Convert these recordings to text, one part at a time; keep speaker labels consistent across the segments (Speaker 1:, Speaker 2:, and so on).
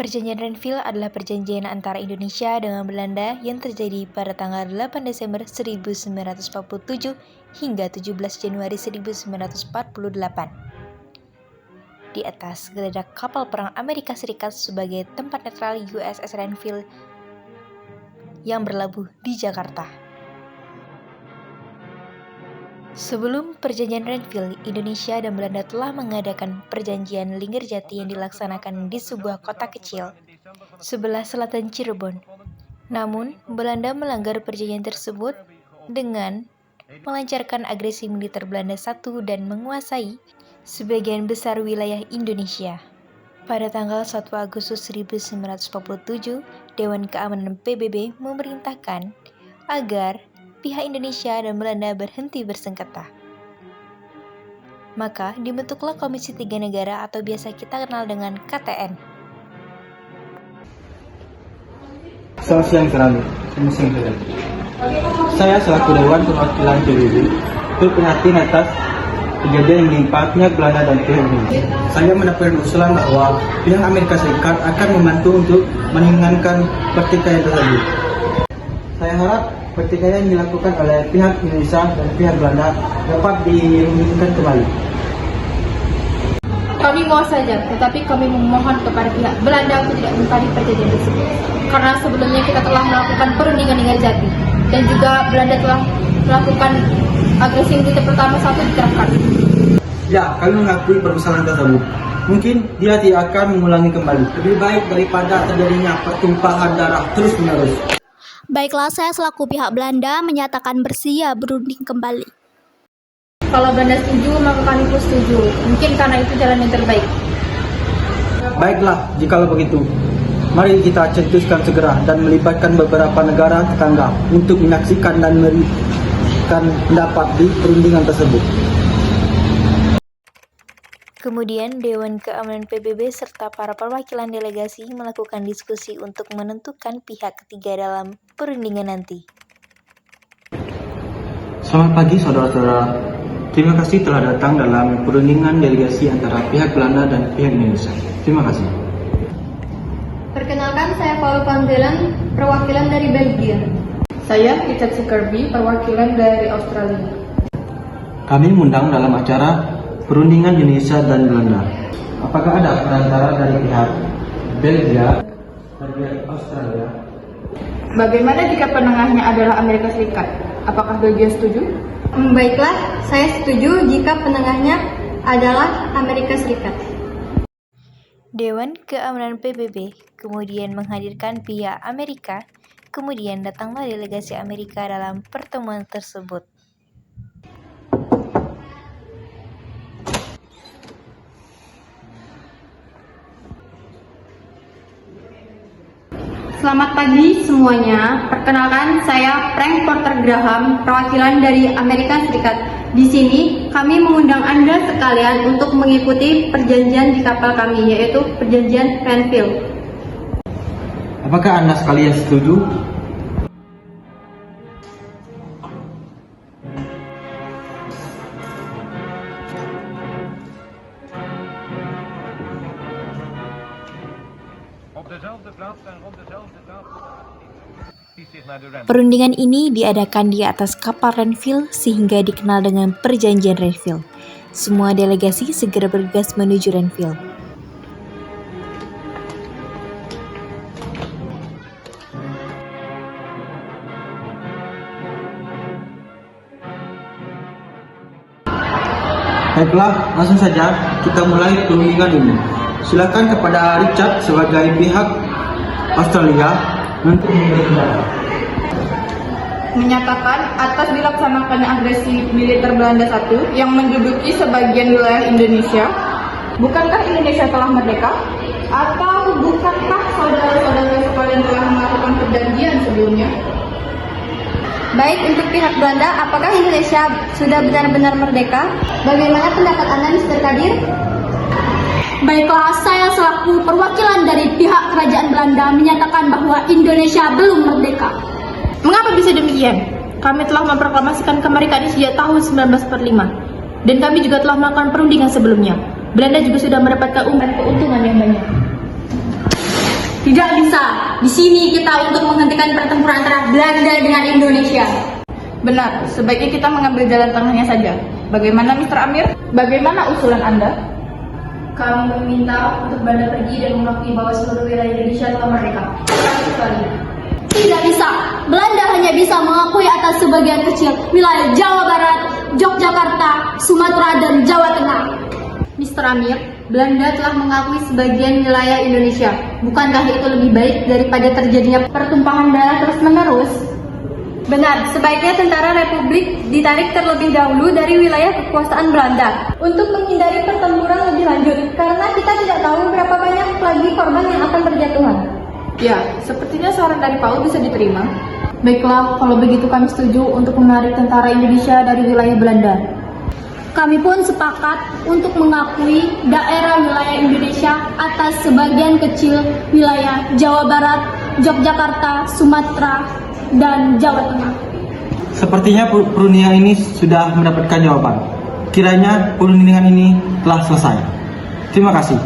Speaker 1: Perjanjian Renville adalah perjanjian antara Indonesia dengan Belanda yang terjadi pada tanggal 8 Desember 1947 hingga 17 Januari 1948. Di atas geledak kapal perang Amerika Serikat sebagai tempat netral USS Renville yang berlabuh di Jakarta. Sebelum perjanjian Renville, Indonesia dan Belanda telah mengadakan perjanjian Linggarjati yang dilaksanakan di sebuah kota kecil sebelah selatan Cirebon. Namun, Belanda melanggar perjanjian tersebut dengan melancarkan agresi militer Belanda I dan menguasai sebagian besar wilayah Indonesia. Pada tanggal 1 Agustus 1947, Dewan Keamanan PBB memerintahkan agar pihak Indonesia dan Belanda berhenti bersengketa. Maka dibentuklah Komisi Tiga Negara atau biasa kita kenal dengan KTN.
Speaker 2: Selamat siang selalu. Saya selaku Dewan Perwakilan PBB prihatin atas kejadian yang menimpa pihak Belanda dan pihak Indonesia. Saya mendapatkan usulan bahwa pihak Amerika Serikat akan membantu untuk meringankan pertikaian tersebut. Saya harap pertikaian yang dilakukan oleh pihak Indonesia dan pihak Belanda dapat dirundingkan kembali.
Speaker 3: Kami mau saja, tetapi kami memohon kepada pihak Belanda untuk tidak mengingkari perjanjian tersebut. Karena sebelumnya kita telah melakukan perundingan Linggarjati dan juga Belanda telah melakukan agresi militer pertama satu diterapkan.
Speaker 2: Ya, kami mengakui permasalahan tersebut. Mungkin dia tidak akan mengulangi kembali. Lebih baik daripada terjadinya pertumpahan darah terus-menerus.
Speaker 4: Baiklah, saya selaku pihak Belanda menyatakan bersedia berunding kembali.
Speaker 3: Kalau Belanda setuju, maka kami pun setuju. Mungkin karena itu jalan yang terbaik.
Speaker 2: Baiklah, jikalau begitu, mari kita cetuskan segera dan melibatkan beberapa negara tetangga untuk menyaksikan dan memberikan pendapat di perundingan tersebut.
Speaker 1: Kemudian Dewan Keamanan PBB serta para perwakilan delegasi melakukan diskusi untuk menentukan pihak ketiga dalam perundingan nanti.
Speaker 2: Selamat pagi saudara-saudara. Terima kasih telah datang dalam perundingan delegasi antara pihak Belanda dan pihak Indonesia. Terima kasih.
Speaker 3: Perkenalkan, saya Paul van Delen, perwakilan dari Belgia. Saya Richard Kirby, perwakilan dari Australia.
Speaker 2: Kami mengundang dalam acara perundingan Indonesia dan Belanda. Apakah ada perantara dari pihak Belgia dan pihak Australia?
Speaker 3: Bagaimana jika penengahnya adalah Amerika Serikat? Apakah Belgia setuju?
Speaker 5: Baiklah, saya setuju jika penengahnya adalah Amerika Serikat.
Speaker 1: Dewan Keamanan PBB kemudian menghadirkan pihak Amerika, kemudian datanglah delegasi Amerika dalam pertemuan tersebut.
Speaker 5: Selamat pagi semuanya. Perkenalkan, saya Frank Porter Graham, perwakilan dari Amerika Serikat. Di sini kami mengundang Anda sekalian untuk mengikuti perjanjian di kapal kami, yaitu perjanjian Renville.
Speaker 2: Apakah Anda sekalian setuju?
Speaker 1: Perundingan ini diadakan di atas kapal Renville sehingga dikenal dengan Perjanjian Renville. Semua delegasi segera bergegas menuju Renville.
Speaker 2: Baiklah, langsung saja kita mulai perundingan ini. Silakan kepada Richard sebagai pihak Australia untuk memberi pendapat.
Speaker 3: Menyatakan atas dilaksanakannya agresi militer Belanda I yang menduduki sebagian wilayah Indonesia. Bukankah Indonesia telah merdeka? Atau bukankah saudara-saudara sekalian telah melakukan perjanjian sebelumnya?
Speaker 5: Baik, untuk pihak Belanda, apakah Indonesia sudah benar-benar merdeka? Bagaimana pendapat Anda, Mr. Kadir?
Speaker 4: Baiklah, saya selaku perwakilan dari pihak kerajaan Belanda menyatakan bahwa Indonesia belum merdeka.
Speaker 3: Mengapa bisa demikian? Kami telah memproklamasikan kemerdekaan sejak tahun 1945 dan kami juga telah melakukan perundingan sebelumnya. Belanda juga sudah mendapatkan keuntungan yang banyak.
Speaker 4: Tidak bisa. Di sini kita untuk menghentikan pertempuran antara Belanda dengan Indonesia.
Speaker 3: Benar, sebaiknya kita mengambil jalan tengahnya saja. Bagaimana Mr. Amir? Bagaimana usulan Anda?
Speaker 4: Kami meminta untuk Belanda pergi dan mengakui bahwa seluruh wilayah Indonesia telah merdeka. Sekali. Tidak bisa. Belanda hanya bisa mengakui atas sebagian kecil wilayah Jawa Barat, Yogyakarta, Sumatera, dan Jawa Tengah.
Speaker 5: Mr. Amir, Belanda telah mengakui sebagian wilayah Indonesia. Bukankah itu lebih baik daripada terjadinya pertumpahan darah terus-menerus?
Speaker 4: Benar, sebaiknya tentara Republik ditarik terlebih dahulu dari wilayah kekuasaan Belanda untuk menghindari pertempuran lebih lanjut, karena kita tidak tahu berapa banyak lagi korban yang akan berjatuhan.
Speaker 3: Ya, sepertinya saran dari Paul bisa diterima.
Speaker 4: Baiklah, kalau begitu kami setuju untuk menarik tentara Indonesia dari wilayah Belanda. Kami pun sepakat untuk mengakui daerah wilayah Indonesia atas sebagian kecil wilayah Jawa Barat, Yogyakarta, Sumatera, dan Jawa Tengah.
Speaker 2: Sepertinya perundingan ini sudah mendapatkan jawaban. Kiranya perundingan ini telah selesai. Terima kasih.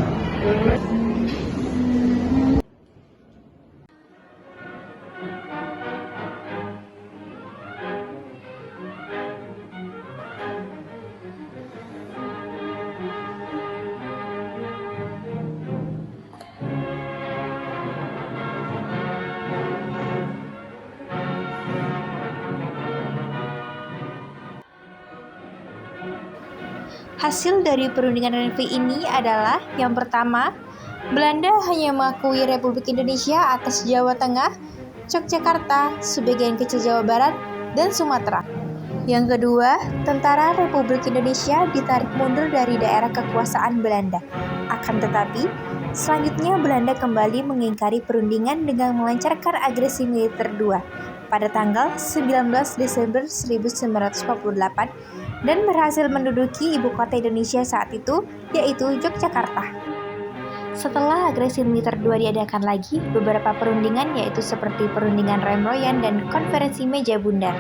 Speaker 1: Hasil dari perundingan Renville ini adalah yang pertama, Belanda hanya mengakui Republik Indonesia atas Jawa Tengah, Yogyakarta, sebagian kecil Jawa Barat, dan Sumatera. Yang kedua, tentara Republik Indonesia ditarik mundur dari daerah kekuasaan Belanda. Akan tetapi, selanjutnya Belanda kembali mengingkari perundingan dengan melancarkan agresi militer 2 pada tanggal 19 Desember 1948 dan berhasil menduduki ibu kota Indonesia saat itu, yaitu Yogyakarta. Setelah agresi militer 2 diadakan lagi, beberapa perundingan yaitu seperti perundingan Rem Royan dan konferensi Meja Bundar.